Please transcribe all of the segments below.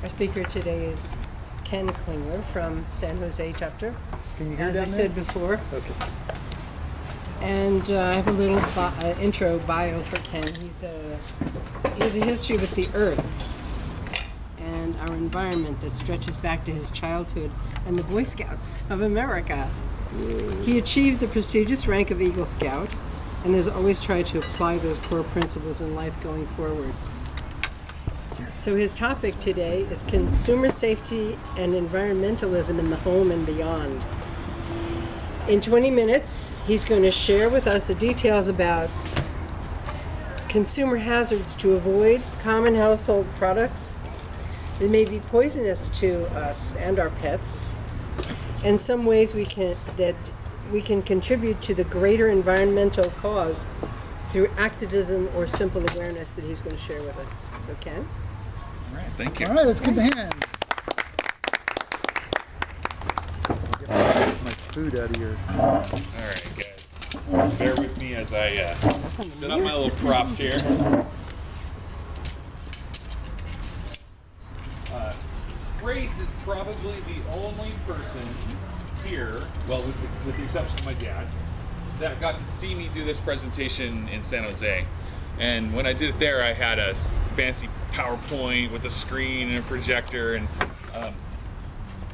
Our speaker today is Ken Klingler from San Jose chapter, Can you hear as I said before. Okay. And I have a little intro bio for Ken. He has a history with the earth and our environment that stretches back to his childhood and the Boy Scouts of America. He achieved the prestigious rank of Eagle Scout and has always tried to apply those core principles in life going forward. So his topic today is consumer safety and environmentalism in the home and beyond. In 20 minutes, he's going to share with us the details about consumer hazards to avoid, common household products that may be poisonous to us and our pets, and some ways we can contribute to the greater environmental cause through activism or simple awareness that he's going to share with us. So Ken? All right, thank you. All right, let's give the hand. My food out of here. All right, guys. Bear with me as I set up my little props here. Grace is probably the only person here, well, with the exception of my dad, that got to see me do this presentation in San Jose. And when I did it there, I had a fancy PowerPoint with a screen and a projector, and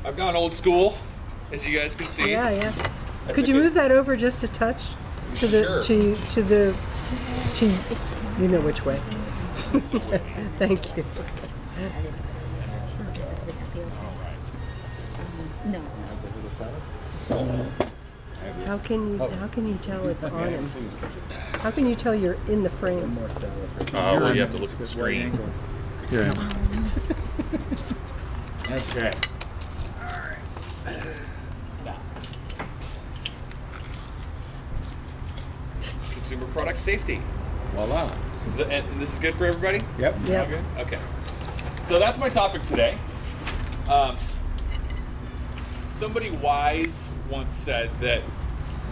I've gone old school, as you guys can see. Yeah. Could you move that over just a touch to the to you know which way? Thank you. No. How can you tell it's on him? How can you tell you're in the frame? More salad. Well, you have to look at the screen. Here I am. Okay. All right. Consumer product safety. Voila. And this is good for everybody? Yep. Yep. All good? Okay. So that's my topic today. Somebody wise once said that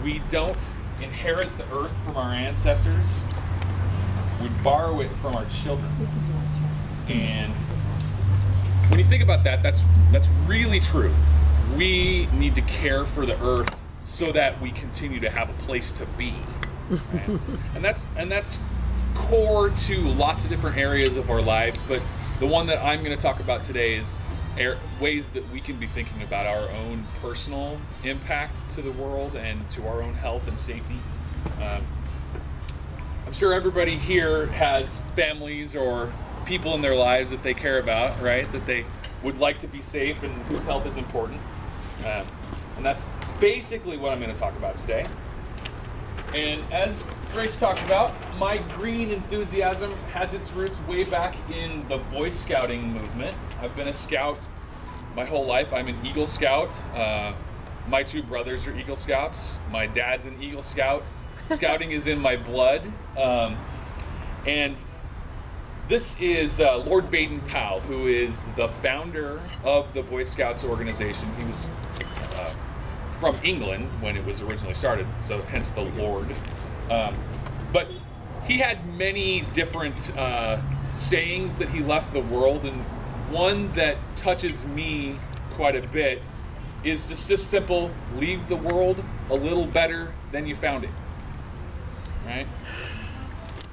we don't inherit the earth from our ancestors, we borrow it from our children. And when you think about that, that's really true. We need to care for the earth so that we continue to have a place to be. Right? and that's core to lots of different areas of our lives, but the one that I'm going to talk about today is ways that we can be thinking about our own personal impact to the world and to our own health and safety. I'm sure everybody here has families or people in their lives that they care about, right? That they would like to be safe and whose health is important. And that's basically what I'm going to talk about today. And as Grace talked about, my green enthusiasm has its roots way back in the Boy Scouting movement. I've been a scout my whole life. I'm an Eagle Scout. My two brothers are Eagle Scouts. My dad's an Eagle Scout. Scouting is in my blood. And this is Lord Baden-Powell, who is the founder of the Boy Scouts organization. He was from England when it was originally started, so hence the Lord. But he had many different sayings that he left the world, and one that touches me quite a bit is just this simple: leave the world a little better than you found it. Right?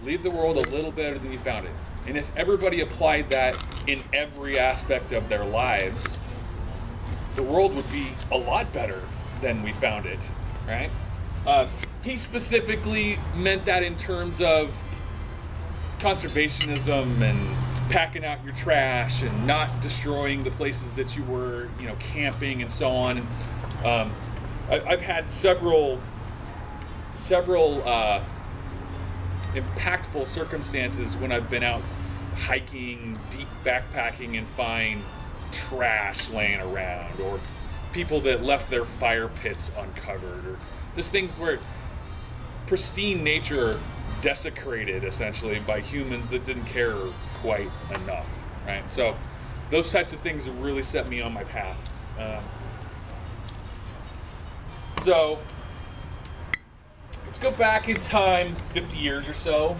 Leave the world a little better than you found it. And if everybody applied that in every aspect of their lives, the world would be a lot better than we found it, right? He specifically meant that in terms of conservationism and packing out your trash and not destroying the places that you were, camping and so on. And I've had several impactful circumstances when I've been out hiking, deep backpacking, and find trash laying around, or people that left their fire pits uncovered, or just things where pristine nature desecrated essentially by humans that didn't care quite enough, right? So those types of things have really set me on my path. So let's go back in time 50 years or so.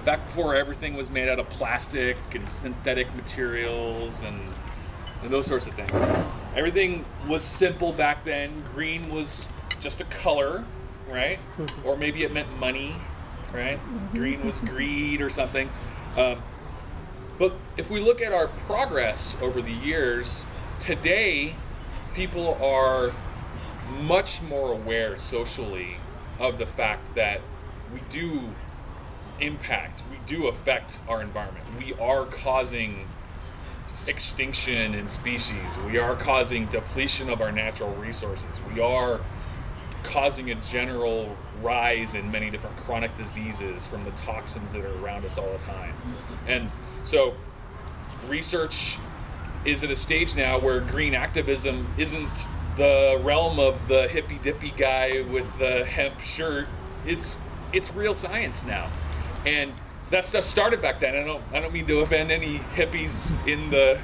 back before everything was made out of plastic and synthetic materials and those sorts of things. Everything was simple back then. Green was just a color, right? Or maybe it meant money, right? Green was greed or something. But if we look at our progress over the years, today people are much more aware socially of the fact that we do impact, we do affect our environment. We are causing extinction in species. We are causing depletion of our natural resources. We are causing a general rise in many different chronic diseases from the toxins that are around us all the time. And so research is at a stage now where green activism isn't the realm of the hippy dippy guy with the hemp shirt. It's real science now. And that stuff started back then. I don't mean to offend any hippies in the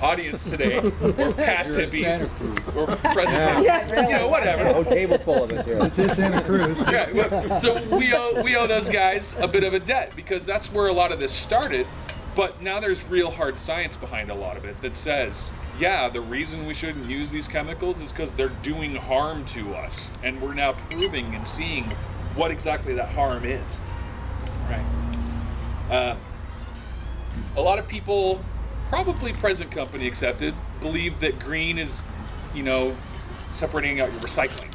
audience today, or past hippies, or present hippies, whatever. A whole table full of us here. This is Santa Cruz. Yeah, so we owe those guys a bit of a debt, because that's where a lot of this started. But now there's real hard science behind a lot of it that says, yeah, the reason we shouldn't use these chemicals is because they're doing harm to us, and we're now proving and seeing what exactly that harm is. Right. A lot of people, probably present company accepted, believe that green is, separating out your recycling,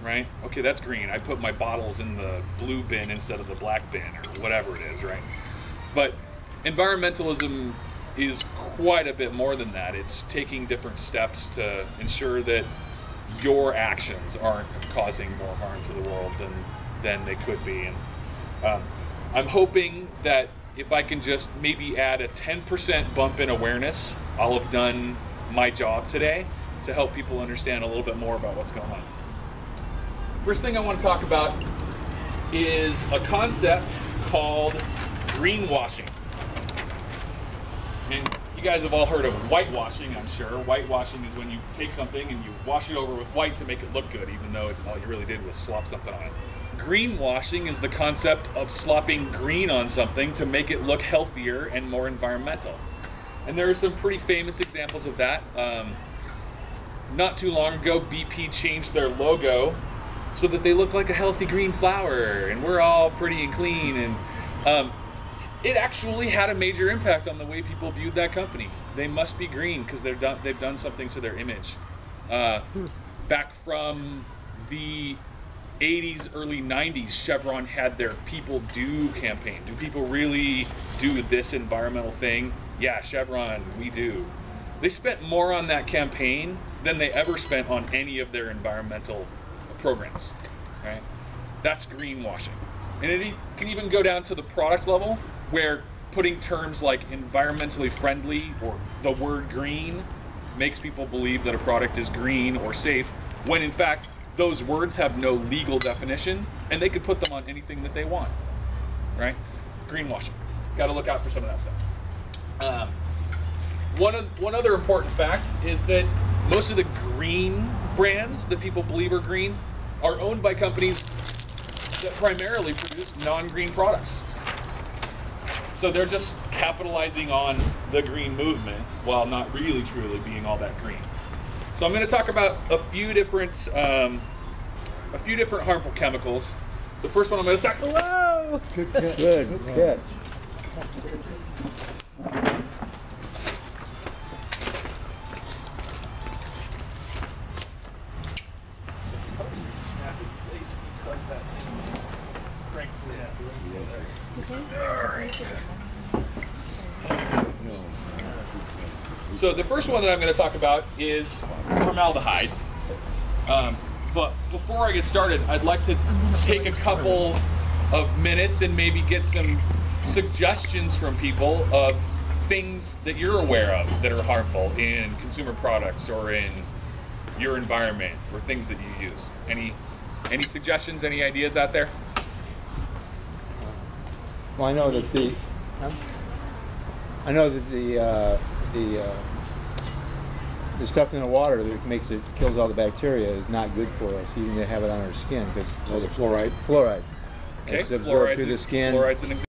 right? Okay, that's green. I put my bottles in the blue bin instead of the black bin, or whatever it is, right? But environmentalism is quite a bit more than that. It's taking different steps to ensure that your actions aren't causing more harm to the world than they could be. And I'm hoping that if I can just maybe add a 10% bump in awareness, I'll have done my job today to help people understand a little bit more about what's going on. First thing I want to talk about is a concept called greenwashing. And you guys have all heard of whitewashing, I'm sure. Whitewashing is when you take something and you wash it over with white to make it look good, even though all you really did was slop something on it. Greenwashing is the concept of slopping green on something to make it look healthier and more environmental. And there are some pretty famous examples of that. Not too long ago, BP changed their logo so that they look like a healthy green flower, and we're all pretty and clean. And it actually had a major impact on the way people viewed that company. They must be green because they've done something to their image. Back from the 80s, early 90s, Chevron had their People Do campaign. Do people really do this environmental thing? Yeah, Chevron, we do. They spent more on that campaign than they ever spent on any of their environmental programs, right? That's greenwashing. And it can even go down to the product level, where putting terms like environmentally friendly or the word green makes people believe that a product is green or safe, when in fact those words have no legal definition and they could put them on anything that they want, right? Greenwashing. Got to look out for some of that stuff. One other important fact is that most of the green brands that people believe are green are owned by companies that primarily produce non-green products. So they're just capitalizing on the green movement while not really truly being all that green. So I'm going to talk about a few different harmful chemicals. The first one I'm going to talk. Whoa! Good catch. Good catch. So the first one that I'm going to talk about is formaldehyde. But before I get started, I'd like to take a couple of minutes and maybe get some suggestions from people of things that you're aware of that are harmful in consumer products or in your environment, or things that you use. Any suggestions, any ideas out there? Well, I know that the stuff in the water that kills all the bacteria is not good for us, even to have it on our skin. Because the fluoride. Fluoride. Okay, It's absorbed through the skin. Fluoride's an example.